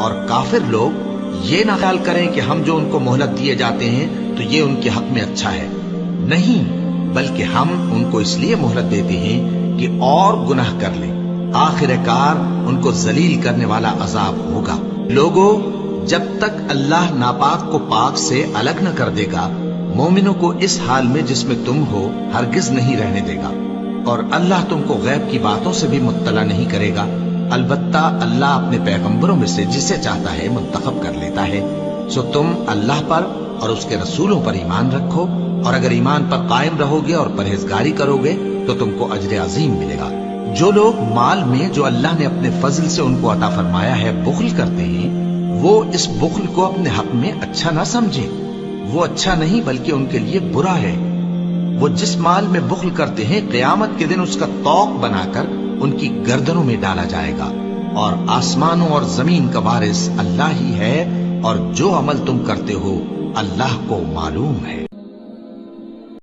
اور کافر لوگ یہ نہ خیال کریں کہ ہم جو ان کو مہلت دیے جاتے ہیں تو یہ ان کے حق میں اچھا ہے، نہیں، بلکہ ہم ان کو اس لیے مہلت دیتے ہیں کہ اور گناہ کر لیں، آخر کار ان کو ذلیل کرنے والا عذاب ہوگا۔ لوگوں، جب تک اللہ ناپاک کو پاک سے الگ نہ کر دے گا، مومنوں کو اس حال میں جس میں تم ہو ہرگز نہیں رہنے دے گا، اور اللہ تم کو غیب کی باتوں سے بھی مطلع نہیں کرے گا، البتہ اللہ اپنے پیغمبروں میں سے جسے چاہتا ہے منتخب کر لیتا ہے۔ سو تم اللہ پر اور اس کے رسولوں پر ایمان رکھو، اور اگر ایمان پر قائم رہو گے اور پرہیزگاری کرو گے تو تم کو اجر عظیم ملے گا۔ جو لوگ مال میں جو اللہ نے اپنے فضل سے ان کو عطا فرمایا ہے بخل کرتے ہیں، وہ اس بخل کو اپنے حق میں اچھا نہ سمجھیں، وہ اچھا نہیں بلکہ ان کے لیے برا ہے۔ وہ جس مال میں بخل کرتے ہیں قیامت کے دن اس کا طوق بنا کر ان کی گردنوں میں ڈالا جائے گا، اور آسمانوں اور زمین کا وارث اللہ ہی ہے، اور جو عمل تم کرتے ہو اللہ کو معلوم ہے۔